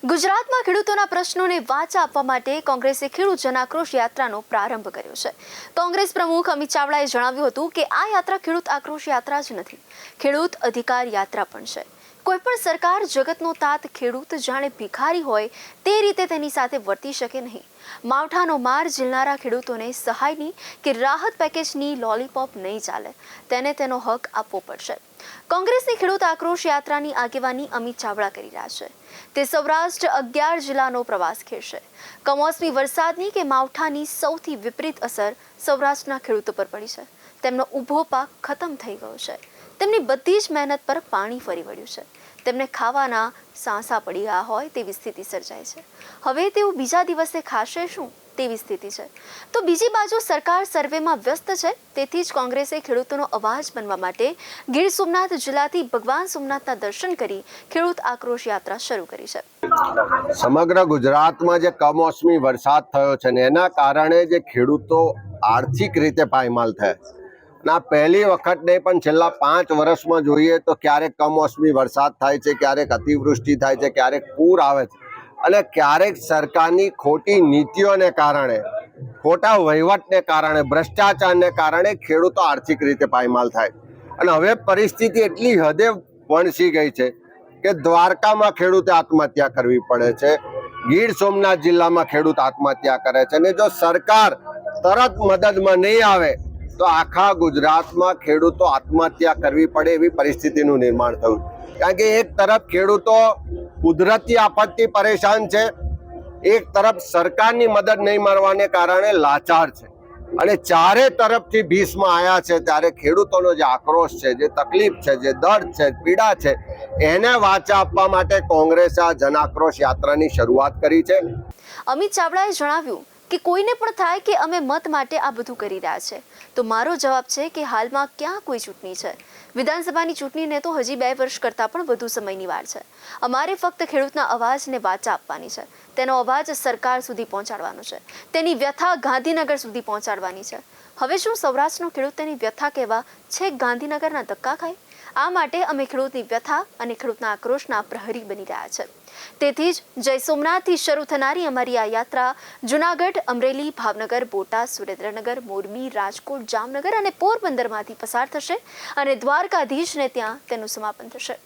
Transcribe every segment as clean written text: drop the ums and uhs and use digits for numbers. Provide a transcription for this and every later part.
ગુજરાતમાં ખેડૂતોના પ્રશ્નોને વાચા આપવા માટે કોંગ્રેસે ખેડૂત જનાક્રોશ યાત્રાનો પ્રારંભ કર્યો છે। કોંગ્રેસ પ્રમુખ અમિત ચાવડાએ જણાવ્યું હતું કે આ યાત્રા ખેડૂત આક્રોશ યાત્રા જ નથી, ખેડૂત અધિકાર યાત્રા પણ છે। કોઈપણ સરકાર જગતનો તાત ખેડૂત જાણે ભિખારી હોય તે રીતે તેની સાથે વર્તી શકે નહીં। માવઠાનો માર ઝીલનારા ખેડૂતોને સહાયની કે રાહત પેકેજની લોલીપોપ નહીં ચાલે, તેને તેનો હક આપવો પડશે। કોંગ્રેસની ખેડૂત આક્રોશ યાત્રાની આગેવાની અમિત ચાવડા કરી રહ્યા છે। તે સૌરાષ્ટ્ર 11 જિલ્લાનો પ્રવાસ ખેડશે। કમોસમી વરસાદની કે માવઠાની સૌથી વિપરીત અસર સૌરાષ્ટ્રના ખેડૂતો પર પડી છે। તેમનો ઊભો પાક ખતમ થઈ ગયો છે। તેમની બધી જ મહેનત પર પાણી ફરી વળ્યું છે। તેમને ખાવાના સાંસા પડી ગયા હોય તેવી સ્થિતિ સર્જાય છે। હવે તેઓ બીજા દિવસે ખાશે શું તેવી સ્થિતિ છે। તો બીજી બાજુ સરકાર સર્વેમાં વ્યસ્ત છે, તેથી જ કોંગ્રેસે ખેડૂતોનો અવાજ બનવા માટે ગીર સોમનાથ જિલ્લાથી ભગવાન સોમનાથના દર્શન કરી ખેડૂત આક્રોશ યાત્રા શરૂ કરી છે। સમગ્ર ગુજરાતમાં જે કમોસમી વરસાદ થયો છે ને એના કારણે જે ખેડૂતો આર્થિક રીતે પાયમાલ થયા અને આ પહેલી વખત નહીં પણ છેલ્લા 5 વર્ષમાં જોઈએ તો ક્યારેક કમોસમી વરસાદ થાય છે, ક્યારેક અતિવૃષ્ટિ થાય છે, ક્યારેક પૂર આવે છે અને ક્યારેક સરકારની ખોટી નીતિઓને કારણે, ખોટા વહીવટને કારણે, ભ્રષ્ટાચારને કારણે ખેડૂતો આર્થિક રીતે પાયમાલ થાય। અને હવે પરિસ્થિતિ એટલી હદે વણસી ગઈ છે કે દ્વારકામાં ખેડૂતે આત્મહત્યા કરવી પડે છે, ગીર સોમનાથ જિલ્લામાં ખેડૂત આત્મહત્યા કરે છે અને જો સરકાર તરત મદદમાં નહીં આવે તો આખા ગુજરાતમાં ખેડૂતો આત્મહત્યા કરવી પડે એવી પરિસ્થિતિનું નિર્માણ થયું। કારણ કે એક તરફ ખેડૂતો કુદરતી આફતથી પરેશાન છે, એક તરફ સરકારની મદદ નહીં મળવાને કારણે લાચાર છે અને ચારે તરફથી ભીષમાં આવ્યા છે। ત્યારે ખેડૂતોનો જે આક્રોશ છે, જે તકલીફ છે, જે દર્દ છે, પીડા છે, એને વાચા આપવા માટે કોંગ્રેસે આ જનાક્રોશ યાત્રાની શરૂઆત કરી છે। અમિત ચાવડાએ જણાવ્યું કે કોઈને પણ થાય કે અમે મત માટે આ બધું કરી રહ્યા છે, તો મારો જવાબ છે કે હાલમાં ક્યાં કોઈ ચૂંટણી છે? વિધાનસભાની ચૂંટણીને તો હજી 2 વર્ષ કરતાં પણ વધુ સમયની વાર છે। અમારે ફક્ત ખેડૂતના અવાજને વાચા આપવાની છે, તેનો અવાજ સરકાર સુધી પહોંચાડવાનો છે, તેની વ્યથા ગાંધીનગર સુધી પહોંચાડવાની છે। હવે શું સૌરાષ્ટ્રનો ખેડૂત તેની વ્યથા કહેવા છેક ગાંધીનગરના ધક્કા ખાય? આ માટે અમે ખેડૂતની વ્યથા અને ખેડૂતના આક્રોશના પ્રહરી બની રહ્યા છે। તેથી જ જય સોમનાથથી શરૂ થનારી અમારી આ યાત્રા જૂનાગઢ, અમરેલી, ભાવનગર, બોટાદ, સુરેન્દ્રનગર, મોરબી, રાજકોટ, જામનગર અને પોરબંદરમાંથી પસાર થશે અને દ્વારકાધીશને ત્યાં તેનું સમાપન થશે।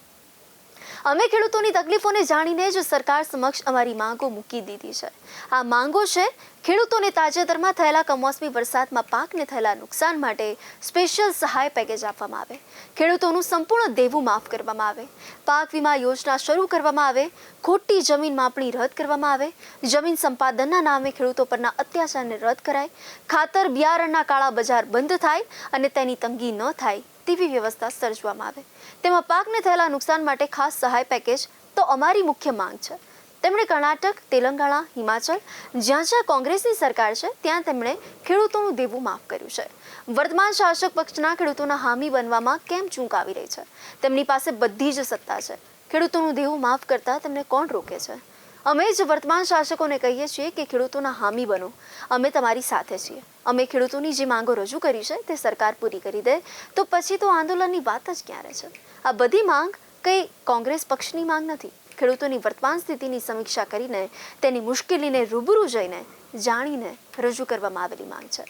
અમે ખેડૂતોની તકલીફોને જાણીને જ સરકાર સમક્ષ અમારી માંગો મૂકી દીધી છે। આ માંગો છે ખેડૂતોને તાજેતરમાં થયેલા કમોસમી વરસાદમાં પાકને થયેલા નુકસાન માટે સ્પેશિયલ સહાય પેકેજ આપવામાં આવે, ખેડૂતોનું સંપૂર્ણ દેવું માફ કરવામાં આવે, પાક વીમા યોજના શરૂ કરવામાં આવે, ખોટી જમીન માપણી રદ કરવામાં આવે, જમીન સંપાદનના નામે ખેડૂતો પરના અત્યાચારને રદ કરાય, ખાતર બિયારણના કાળા બજાર બંધ થાય અને તેની તંગી ન થાય તેવી વ્યવસ્થા સર્જવામાં આવે। તેમાં પાકને થયેલા નુકસાન માટે ખાસ સહાય પેકેજ તો અમારી મુખ્ય માંગ છે। તેમણે કર્ણાટક, તેલંગાણા, હિમાચલ જ્યાં જ્યાં કોંગ્રેસની સરકાર છે ત્યાં તેમણે ખેડૂતોનું દેવું માફ કર્યું છે। વર્તમાન શાસક પક્ષના ખેડૂતોના હામી બનવામાં કેમ ચૂંક આવી રહી છે? તેમની પાસે બધી જ સત્તા છે, ખેડૂતોનું દેવું માફ કરતા તેમને કોણ રોકે છે? અમે જ વર્તમાન શાસકોને કહીએ છીએ કે ખેડૂતોના હામી બનો, અમે તમારી સાથે છીએ। અમે ખેડૂતોની જે માંગો રજૂ કરી છે તે સરકાર પૂરી કરી દે તો પછી તો આંદોલનની વાત જ ક્યાં રહે છે? આ બધી માંગ કંઈ કોંગ્રેસ પક્ષની માંગ નથી, ખેડૂતોની વર્તમાન સ્થિતિની સમીક્ષા કરીને તેની મુશ્કેલીને રૂબરૂ જઈને જાણીને રજૂ કરવામાં આવેલી માંગ છે।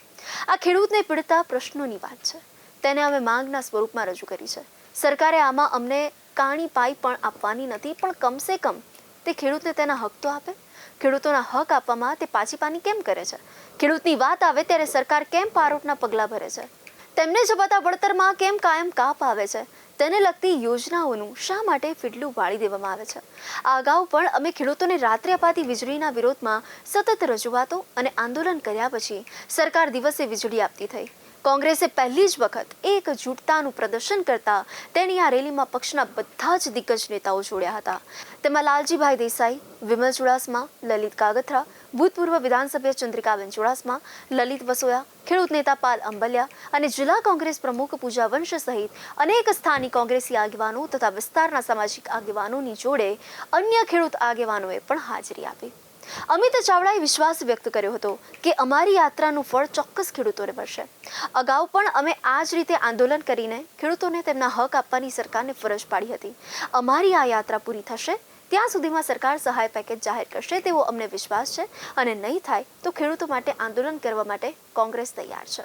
આ ખેડૂતને પીડતા પ્રશ્નોની વાત છે, તેને અમે માંગના સ્વરૂપમાં રજૂ કરી છે। સરકારે આમાં અમને કાણી પાઈ પણ આપવાની નથી, પણ કમસે કમ તે ખેડૂતને તેના હક તો આપે। ખેડૂતોના હક આપવામાં તે પાછી પાની કેમ કરે છે? ખેડૂતની વાત આવે ત્યારે સરકાર કેમ પારોટના પગલાં ભરે છે? તેમને જપાતા વળતરમાં કેમ કાયમ કાપ આવે છે? તેને લગતી યોજનાઓનું શા માટે ફીડલું વાળી દેવામાં આવે છે? આ અગાઉ પણ અમે ખેડૂતોને રાત્રે અપાતી વીજળીના વિરોધમાં સતત રજૂઆતો અને આંદોલન કર્યા પછી સરકાર દિવસે વીજળી આપતી થઈ। કોંગ્રેસે પહેલી જ વખત એકજૂટતાનું પ્રદર્શન કરતા તેની આ રેલીમાં પક્ષના બધા જ દિગ્ગજ નેતાઓ જોડ્યા હતા। તેમાં લાલજીભાઈ દેસાઈ, વિમલ ચુડાસમા, લલિત કાગથરા, ભૂતપૂર્વ વિધાનસભ્ય ચંદ્રિકાબેન ચુડાસમા, લલિત વસોયા, ખેડૂત નેતા પાલ અંબલિયા અને જિલ્લા કોંગ્રેસ પ્રમુખ પૂજા વંશ સહિત અનેક સ્થાનિક કોંગ્રેસી આગેવાનો તથા વિસ્તારના સામાજિક આગેવાનોની જોડે અન્ય ખેડૂત આગેવાનોએ પણ હાજરી આપી। અમિત ચાવડાએ વિશ્વાસ વ્યક્ત કર્યો હતો કે અમારી યાત્રાનું ફળ ચોક્કસ ખેડૂતોને મળશે। અગાઉ પણ અમે આ જ રીતે આંદોલન કરીને ખેડૂતોને તેમના હક આપવાની સરકારને ફરજ પાડી હતી। અમારી આ યાત્રા પૂરી થશે ત્યાં સુધીમાં સરકાર સહાય પેકેજ જાહેર કરશે તેવો અમને વિશ્વાસ છે અને નહીં થાય તો ખેડૂતો માટે આંદોલન કરવા માટે કોંગ્રેસ તૈયાર છે.